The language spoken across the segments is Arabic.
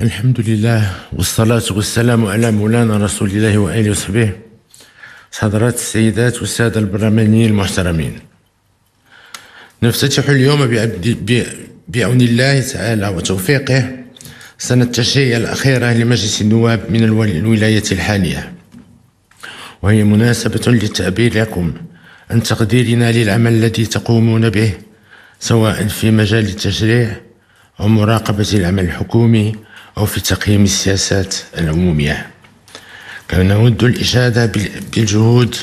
الحمد لله والصلاة والسلام على مولانا رسول الله وآله وصحبه. حضرات السيدات والسادة البرلمانيين المحترمين، نفتتح اليوم بعون الله تعالى وتوفيقه سنة التشريع الأخيرة لمجلس النواب من الولاية الحالية، وهي مناسبة للتعبير لكم عن تقديرنا للعمل الذي تقومون به سواء في مجال التشريع أو مراقبة العمل الحكومي أو في تقييم السياسات العمومية. كما نود الإشادة بالجهود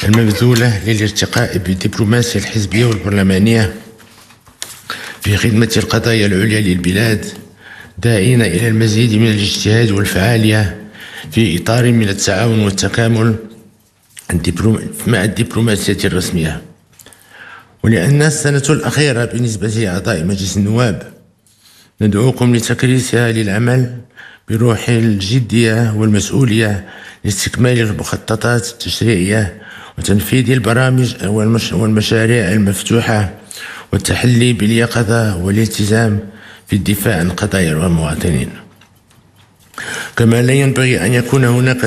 المبذولة للارتقاء بالدبلوماسية الحزبية والبرلمانية في خدمة القضايا العليا للبلاد، داعين إلى المزيد من الاجتهاد والفعالية في إطار من التعاون والتكامل مع الدبلوماسية الرسمية. ولأن السنة الأخيرة بالنسبة لأعضاء مجلس النواب ندعوكم لتكريسها للعمل بروح الجدية والمسؤولية لاستكمال المخططات التشريعية وتنفيذ البرامج والمشاريع المفتوحة والتحلي باليقظة والالتزام في الدفاع عن قضايا المواطنين. كما لا ينبغي أن يكون هناك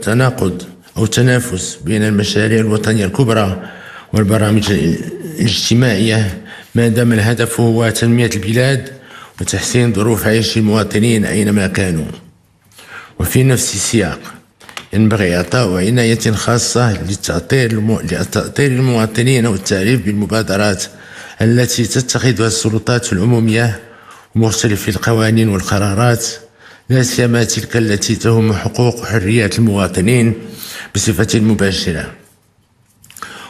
تناقض أو تنافس بين المشاريع الوطنية الكبرى والبرامج الاجتماعية ما دام الهدف هو تنمية البلاد وتحسين ظروف عيش المواطنين أينما كانوا. وفي نفس السياق ينبغي إعطاء عناية خاصة لتأطير المواطنين والتعريف بالمبادرات التي تتخذها السلطات العمومية ومختلف القوانين والقرارات، لا سيما تلك التي تهم حقوق وحريات المواطنين بصفة مباشرة.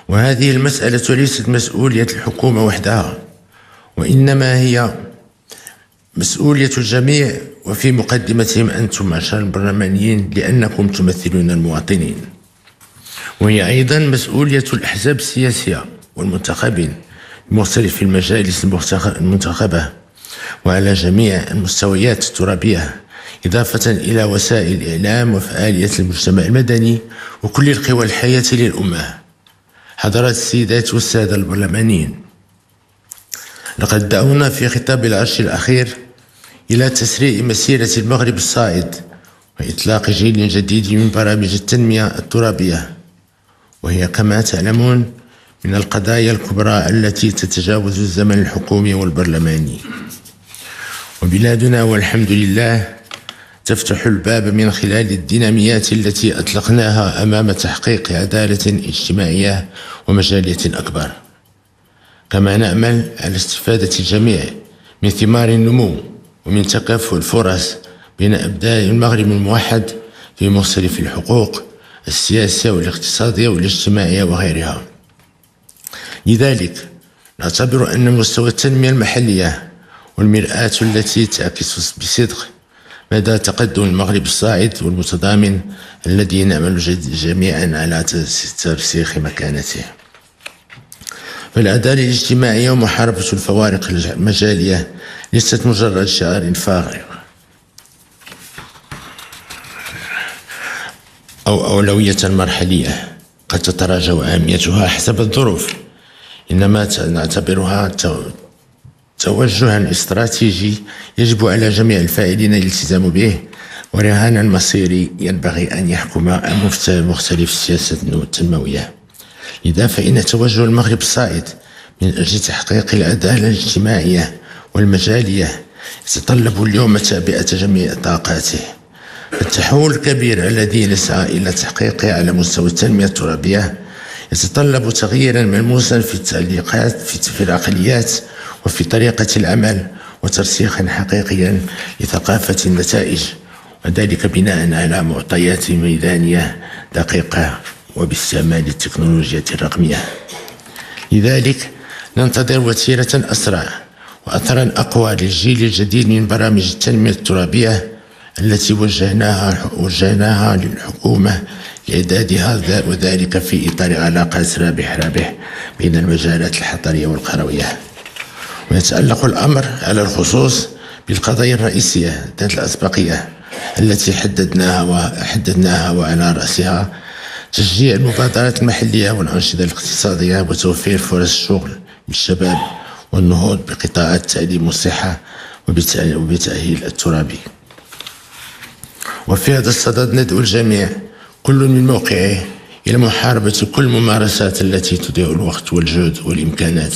وهذه المسألة ليست مسؤولية الحكومة وحدها، وإنما هي مسؤولية الجميع، وفي مقدمتهم أنتم معشر البرلمانيين لأنكم تمثلون المواطنين. وهي أيضا مسؤولية الأحزاب السياسية والمنتخبين بمختلف المجالس المنتخبة وعلى جميع المستويات الترابية، إضافة إلى وسائل الإعلام وفعالية المجتمع المدني وكل القوى الحية للأمة. حضرات السيدات والسادة البرلمانيين، لقد دعونا في خطاب العرش الأخير إلى تسريع مسيرة المغرب الصاعد وإطلاق جيل جديد من برامج التنمية الترابية، وهي كما تعلمون من القضايا الكبرى التي تتجاوز الزمن الحكومي والبرلماني. وبلادنا والحمد لله تفتح الباب من خلال الديناميات التي أطلقناها أمام تحقيق عدالة اجتماعية ومجالية أكبر. كما نأمل على استفادة الجميع من ثمار النمو ومن تكافؤ الفرص بين أبناء المغرب الموحد في مختلف الحقوق السياسية والاقتصادية والاجتماعية وغيرها. لذلك نعتبر أن مستوى التنمية المحلية والمرآة التي تعكس بصدق مدى تقدم المغرب الصاعد والمتضامن الذي نعمل جميعا على ترسيخ مكانته. فالعدالة الاجتماعية ومحاربة الفوارق المجالية ليست مجرد شعار فارغ أو أولوية مرحلية قد تتراجع أهميتها حسب الظروف، إنما نعتبرها توجها استراتيجي يجب على جميع الفاعلين الالتزام به، ورهانا مصيري ينبغي أن يحكم مختلف السياسات التنموية. لذا فإن توجه المغرب الصاعد من أجل تحقيق العدالة الاجتماعية والمجالية يتطلب اليوم تعبئة جميع طاقاته. التحول الكبير الذي نسعى إلى تحقيقه على مستوى التنمية الترابية يتطلب تغييرا ملموسا في التعليقات في العقليات وفي طريقة العمل، وترسيخا حقيقيا لثقافة النتائج، وذلك بناء على معطيات ميدانية دقيقة وباستعمال التكنولوجيا الرقمية. لذلك ننتظر وتيرة أسرع وأثرا أقوى للجيل الجديد من برامج التنمية الترابية التي وجهناها للحكومة لإعدادها، وذلك في إطار علاقات رابح بين المجالات الحضرية والقروية. ويتعلق الأمر على الخصوص بالقضايا الرئيسية ذات الأسبقية التي حددناها وعلى رأسها تشجيع المبادرات المحلية والأنشطة الاقتصادية وتوفير فرص الشغل للشباب والنهوض بقطاعات التعليم والصحة وبتأهيل الترابي. وفي هذا الصدد ندعو الجميع كل من موقعه إلى محاربة كل الممارسات التي تضيع الوقت والجهد والإمكانات،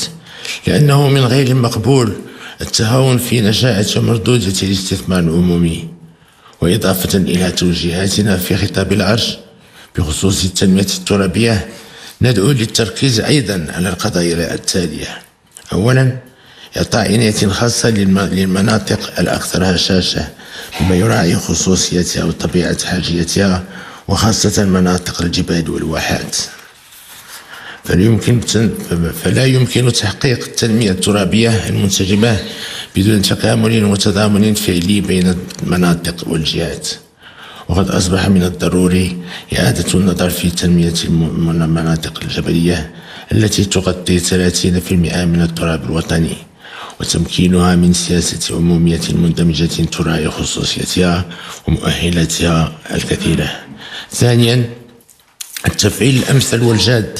لأنه من غير المقبول التهاون في نجاعة ومردودة الاستثمار العمومي. وإضافة إلى توجيهاتنا في خطاب العرش بخصوص التنمية الترابية، ندعو للتركيز أيضا على القضايا التالية: أولا، إعطاء عناية خاصة للمناطق الأكثر هشاشة بما يراعي خصوصيتها وطبيعة حاجيتها، وخاصة مناطق الجبال والواحات. فلا يمكن تحقيق التنمية الترابية المنسجمة بدون تكامل وتضامن فعلي بين المناطق والجهات. وقد أصبح من الضروري إعادة النظر في تنمية المناطق الجبلية التي تغطي 30% من التراب الوطني، وتمكينها من سياسة عمومية مندمجة تراعي خصوصيتها ومؤهلاتها الكثيرة. ثانيا، التفعيل الأمثل والجاد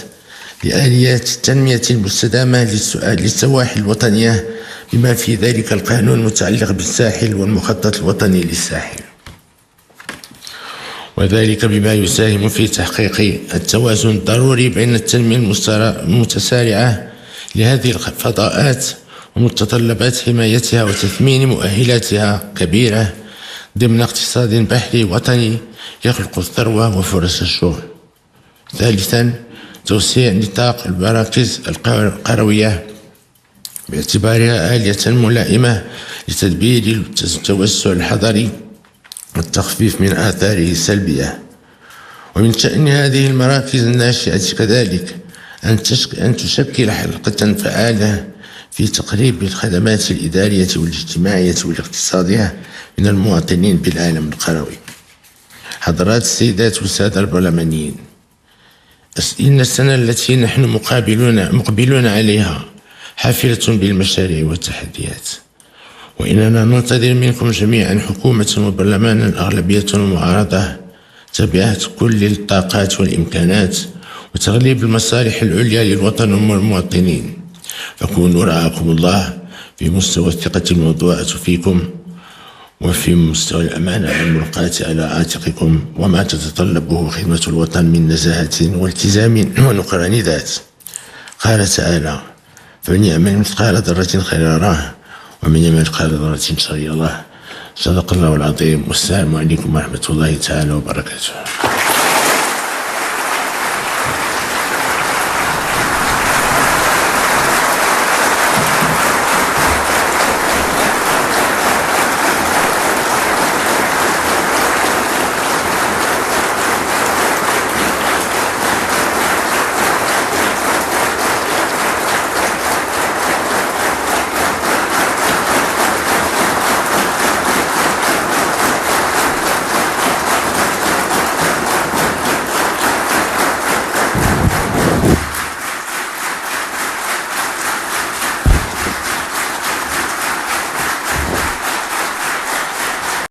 لآليات التنمية المستدامة للسواحل الوطنية، بما في ذلك القانون المتعلق بالساحل والمخطط الوطني للساحل، وذلك بما يساهم في تحقيق التوازن الضروري بين التنمية المتسارعة لهذه الفضاءات ومتطلبات حمايتها وتثمين مؤهلاتها كبيرة ضمن اقتصاد بحري وطني يخلق الثروة وفرص الشغل. ثالثا، توسيع نطاق المراكز القروية باعتبارها آلية ملائمة لتدبير التوسع الحضري والتخفيف من آثاره السلبية. ومن شأن هذه المراكز الناشئة كذلك أن تشكل حلقة فعالة في تقريب الخدمات الإدارية والاجتماعية والاقتصادية من المواطنين بالعالم القروي. حضرات السيدات والسادة البرلمانيين، إن السنة التي نحن مقبلون عليها حافلة بالمشاريع والتحديات، وإننا ننتظر منكم جميعا حكومة وبرلمانا أغلبية ومعارضة تبعت كل الطاقات والإمكانات وتغليب المصالح العليا للوطن والمواطنين. فكونوا رعاكم الله في مستوى الثقة الموضوعة فيكم، وفي مستوى الأمانة الملقاة على عاتقكم، وما تتطلبه خدمة الوطن من نزاهة والتزام ونقران ذات. قال تعالى: فمن يعمل مثقال ذرة خيرا يراه ومن يعمل مثقال ذرة شرا يراه. صدق الله العظيم. والسلام عليكم ورحمة الله تعالى وبركاته.